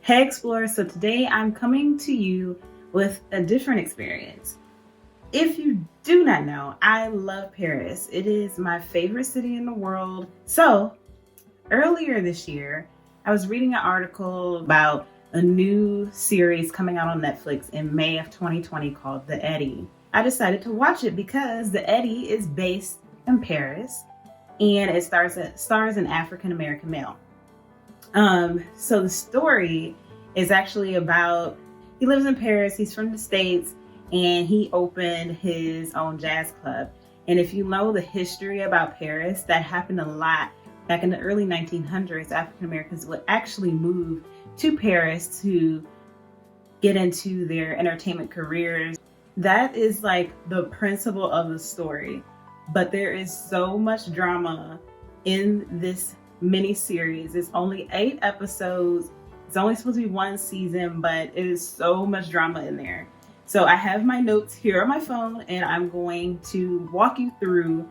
Hey Explorer, so today I'm coming to you with a different experience. If you do not know, I love Paris. It is my favorite city in the world. So earlier this year, I was reading an article about a new series coming out on Netflix in May of 2020 called The Eddy. I decided to watch it because The Eddy is based in Paris and it stars an African American male. So the story is actually about, he lives in Paris, he's from the States, and he opened his own jazz club. And if you know the history about Paris, that happened a lot. Back in the early 1900s, African Americans would actually move to Paris to get into their entertainment careers. That is like the principle of the story. But there is so much drama in this mini series. It's only 8 episodes. It's only supposed to be 1 season, but it is so much drama in there. So I have my notes here on my phone and I'm going to walk you through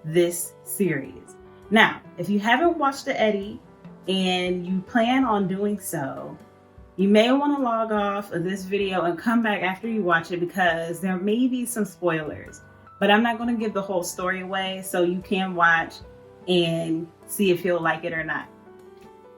this series. Now, if you haven't watched The Eddy and you plan on doing so, you may want to log off of this video and come back after you watch it because there may be some spoilers. But I'm not going to give the whole story away, so you can watch and see if you'll like it or not.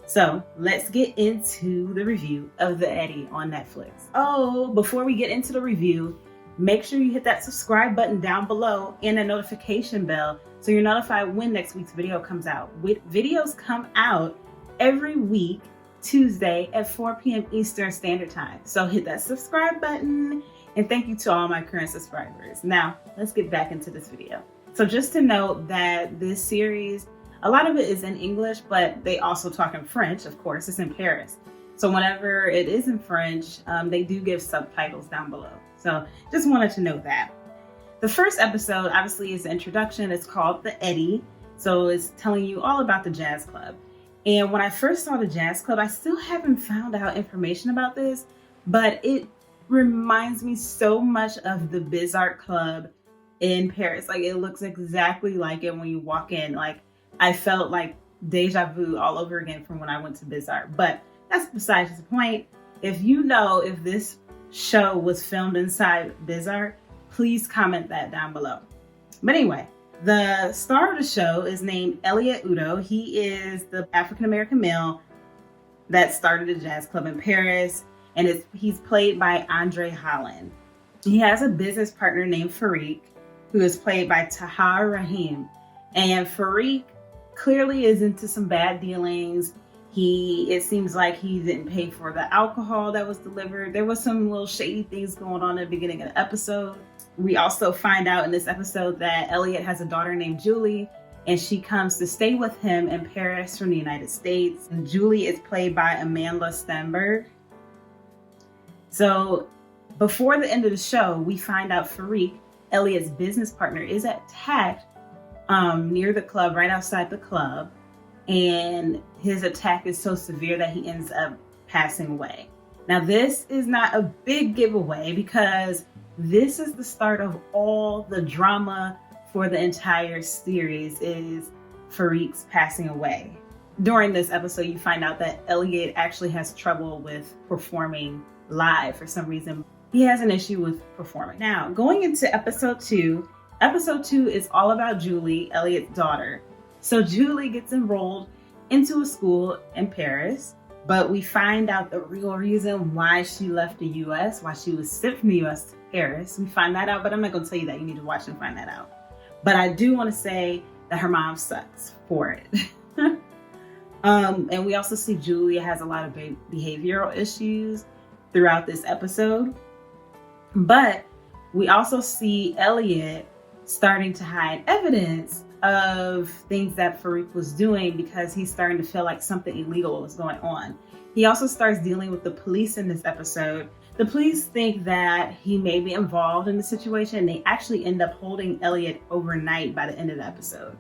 So let's get into the review of The Eddy on Netflix. Oh, before we get into the review, make sure you hit that subscribe button down below and the notification bell so you're notified when next week's video comes out. Videos come out every week, Tuesday at 4 p.m. Eastern Standard Time. So hit that subscribe button, and thank you to all my current subscribers. Now, let's get back into this video. So just to note that this series, a lot of it is in English, but they also talk in French, of course. It's in Paris. So whenever it is in French, they do give subtitles down below. So just wanted to note that. The first episode, obviously, is the introduction. It's called The Eddy. So it's telling you all about the jazz club. And when I first saw the jazz club, I still haven't found out information about this, but it reminds me so much of the Biz Art Club in Paris. Like, it looks exactly like it when you walk in. Like, I felt like deja vu all over again from when I went to Biz Art. But that's besides the point. If you know if this show was filmed inside Biz Art, please comment that down below. But anyway, the star of the show is named Elliot Udo. He is the African-American male that started a jazz club in Paris, and he's played by Andre Holland. He has a business partner named Farik, who is played by Tahar Rahim. And Farik clearly is into some bad dealings. It seems like he didn't pay for the alcohol that was delivered. There was some little shady things going on at the beginning of the episode. We also find out in this episode that Elliot has a daughter named Julie, and she comes to stay with him in Paris from the United States. And Julie is played by Amanda Stenberg. So before the end of the show, we find out Farik, Elliot's business partner, is attacked near the club, right outside the club. And his attack is so severe that he ends up passing away. Now, this is not a big giveaway because this is the start of all the drama for the entire series, is Farik's passing away. During this episode, you find out that Elliot actually has trouble with performing live for some reason. He has an issue with performing. Now, going into episode 2 is all about Julie, Elliot's daughter. So Julie gets enrolled into a school in Paris, but we find out the real reason why she left the US, why she was sent from the US to Paris. We find that out, but I'm not going to tell you that. You need to watch and find that out. But I do want to say that her mom sucks for it. And we also see Julia has a lot of behavioral issues throughout this episode. But we also see Elliot starting to hide evidence of things that Farik was doing because he's starting to feel like something illegal is going on. He also starts dealing with the police in this episode. The police think that he may be involved in the situation. They actually end up holding Elliot overnight by the end of the episode.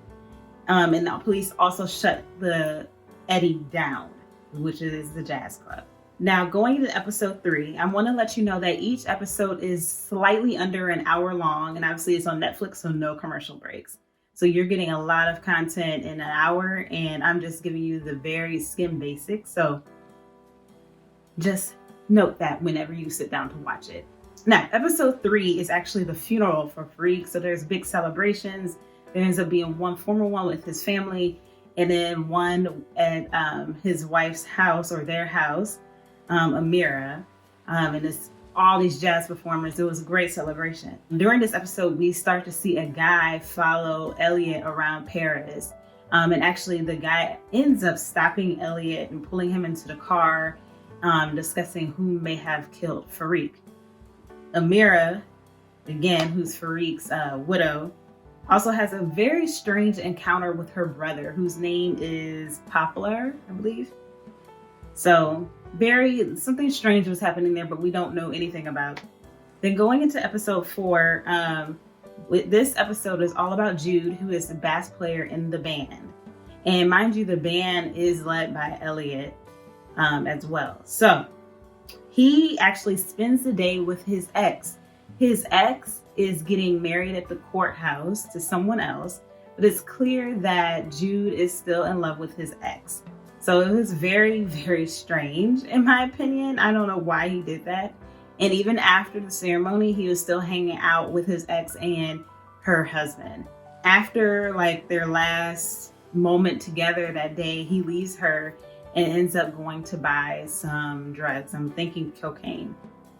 And the police also shut the Eddy down, which is the jazz club. Now, going into episode 3, I want to let you know that each episode is slightly under an hour long, and obviously it's on Netflix, so no commercial breaks. So you're getting a lot of content in an hour, and I'm just giving you the very skim basics. So Just note that whenever you sit down to watch it. Now, episode 3 is actually the funeral for Farik. So there's big celebrations. There ends up being one formal one with his family, and then one at his wife's house, or their house, Amira. And it's all these jazz performers. It was a great celebration. During this episode, we start to see a guy follow Elliot around Paris. And actually the guy ends up stopping Elliot and pulling him into the car, discussing who may have killed Farik. Amira, again, who's Farik's widow, also has a very strange encounter with her brother, whose name is Poplar, I believe. So something strange was happening there, but we don't know anything about. Then going into episode 4, this episode is all about Jude, who is the bass player in the band. And mind you, the band is led by Elliot as well. So he actually spends the day with his ex. His ex is getting married at the courthouse to someone else, but it's clear that Jude is still in love with his ex. So it was very, very strange, in my opinion. I don't know why he did that. And even after the ceremony, he was still hanging out with his ex and her husband. After like their last moment together that day, he leaves her and ends up going to buy some drugs. I'm thinking cocaine.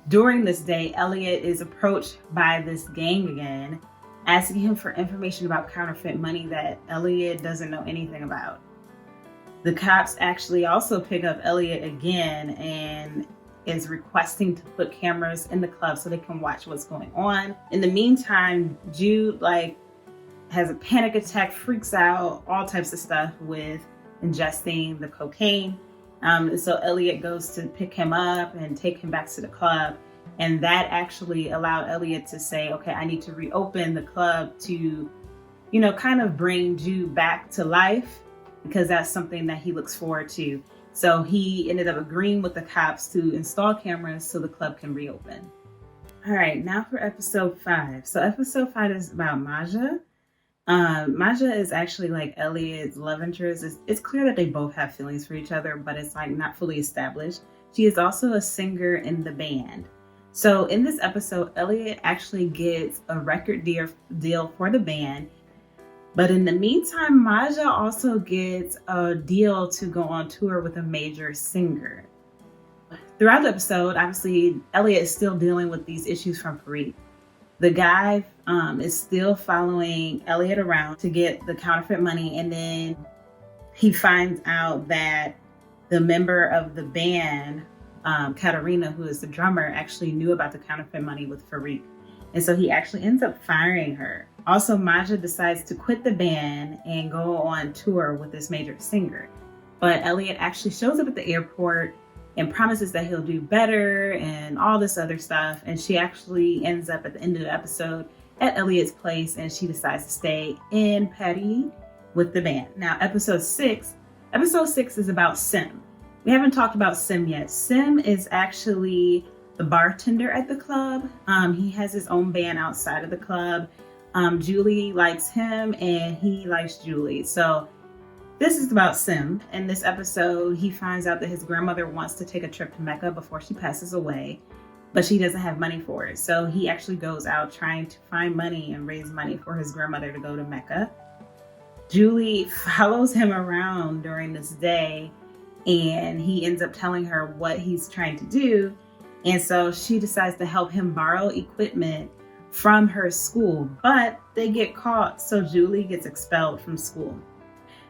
During this day, Elliot is approached by this gang again, asking him for information about counterfeit money that Elliot doesn't know anything about. The cops actually also pick up Elliot again and is requesting to put cameras in the club so they can watch what's going on. In the meantime, Jude has a panic attack, freaks out, all types of stuff with ingesting the cocaine. So Elliot goes to pick him up and take him back to the club. And that actually allowed Elliot to say, okay, I need to reopen the club to, kind of bring Jude back to life, because that's something that he looks forward to. So he ended up agreeing with the cops to install cameras so the club can reopen. All right, now for episode 5. So episode 5 is about Maja. Maja is actually like Elliot's love interest. It's clear that they both have feelings for each other, but it's like not fully established. She is also a singer in the band. So in this episode, Elliot actually gets a record deal for the band. But in the meantime, Maja also gets a deal to go on tour with a major singer. Throughout the episode, obviously, Elliot is still dealing with these issues from Farik. The guy is still following Elliot around to get the counterfeit money. And then he finds out that the member of the band, Katarina, who is the drummer, actually knew about the counterfeit money with Farik. And so he actually ends up firing her. Also, Maja decides to quit the band and go on tour with this major singer. But Elliot actually shows up at the airport and promises that he'll do better and all this other stuff. And she actually ends up at the end of the episode at Elliot's place, and she decides to stay in Paris with the band. Now, episode 6 is about Sim. We haven't talked about Sim yet. Sim is actually the bartender at the club. He has his own band outside of the club. Julie likes him and he likes Julie. So this is about Sim. In this episode, he finds out that his grandmother wants to take a trip to Mecca before she passes away, but she doesn't have money for it. So he actually goes out trying to find money and raise money for his grandmother to go to Mecca. Julie follows him around during this day, and he ends up telling her what he's trying to do. And so she decides to help him borrow equipment from her school, but they get caught. So Julie gets expelled from school.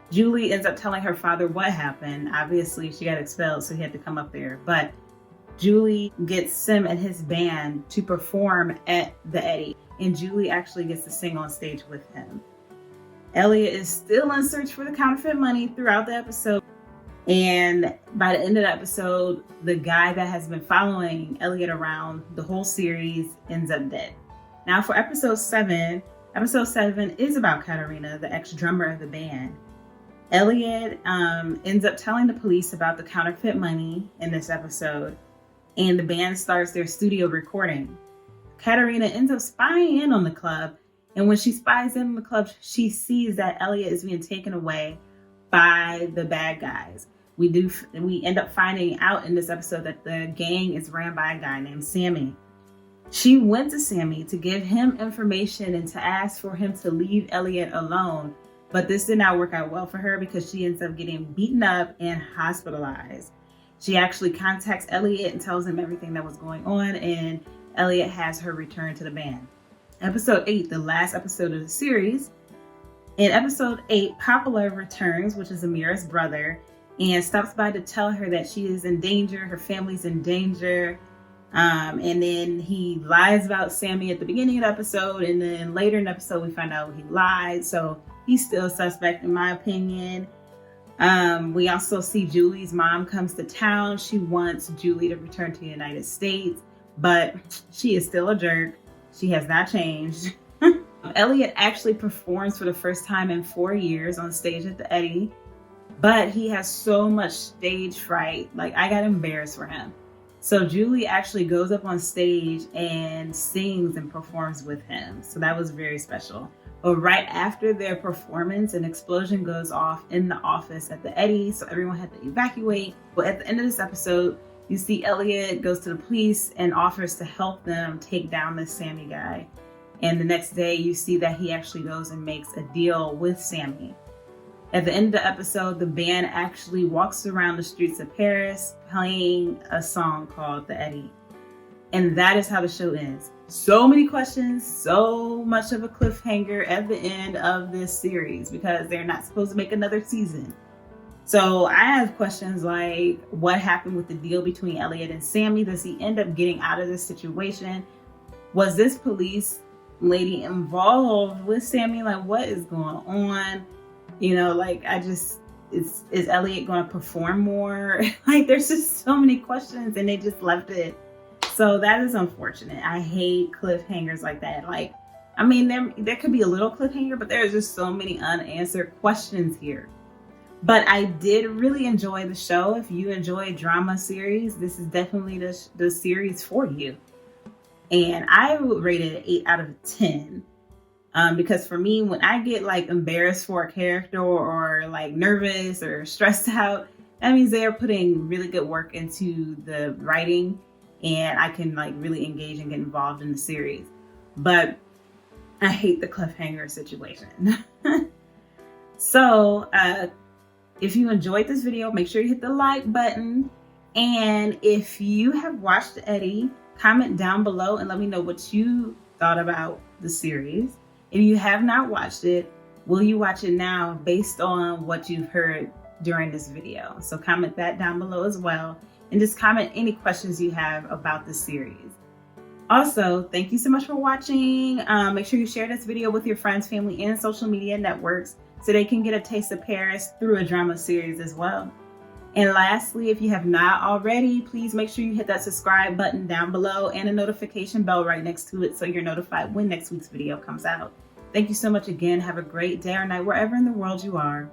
Julie ends up telling her father what happened. Obviously, she got expelled, so he had to come up there. But Julie gets Sim and his band to perform at the Eddy, and Julie actually gets to sing on stage with him. Elliot is still in search for the counterfeit money throughout the episode. And by the end of the episode, the guy that has been following Elliot around the whole series ends up dead. Now for episode 7 is about Katarina, the ex-drummer of the band. Elliot ends up telling the police about the counterfeit money in this episode, and the band starts their studio recording. Katarina ends up spying in on the club, and when she spies in on the club, she sees that Elliot is being taken away by the bad guys. we end up finding out in this episode that the gang is ran by a guy named Sammy. She went to Sammy to give him information and to ask for him to leave Elliot alone. But this did not work out well for her because she ends up getting beaten up and hospitalized. She actually contacts Elliot and tells him everything that was going on, and Elliot has her return to the band. Episode 8, the last episode of the series. In episode 8, Popular returns, which is Amira's brother, and stops by to tell her that she is in danger, her family's in danger. And then he lies about Sammy at the beginning of the episode, and then later in the episode we find out he lied, so he's still a suspect in my opinion. We also see Julie's mom comes to town. She wants Julie to return to the United States, but she is still a jerk. She has not changed. Elliot actually performs for the first time in 4 years on stage at the Eddy, but he has so much stage fright. Like, I got embarrassed for him. So Julie actually goes up on stage and sings and performs with him. So that was very special. But right after their performance, an explosion goes off in the office at the Eddy, so everyone had to evacuate. But at the end of this episode, you see Elliot goes to the police and offers to help them take down this Sammy guy. And the next day, you see that he actually goes and makes a deal with Sammy. At the end of the episode, the band actually walks around the streets of Paris playing a song called The Eddy. And that is how the show ends. So many questions, so much of a cliffhanger at the end of this series because they're not supposed to make another season. So I have questions like, what happened with the deal between Elliot and Sammy? Does he end up getting out of this situation? Was this police lady involved with Sammy? Like, what is going on? You know, like, is Elliot going to perform more? Like, there's just so many questions and they just left it. So that is unfortunate. I hate cliffhangers like that. Like, I mean, there could be a little cliffhanger, but there's just so many unanswered questions here. But I did really enjoy the show. If you enjoy drama series, this is definitely the series for you. And I would rate it an 8 out of 10. Because for me, when I get like embarrassed for a character or like nervous or stressed out, that means they are putting really good work into the writing and I can like really engage and get involved in the series. But I hate the cliffhanger situation. So if you enjoyed this video, make sure you hit the like button. And if you have watched Eddy, comment down below and let me know what you thought about the series. If you have not watched it, will you watch it now based on what you've heard during this video? So comment that down below as well. And just comment any questions you have about the series. Also, thank you so much for watching. Make sure you share this video with your friends, family, and social media networks so they can get a taste of Paris through a drama series as well. And lastly, if you have not already, please make sure you hit that subscribe button down below and a notification bell right next to it so you're notified when next week's video comes out. Thank you so much again. Have a great day or night wherever in the world you are.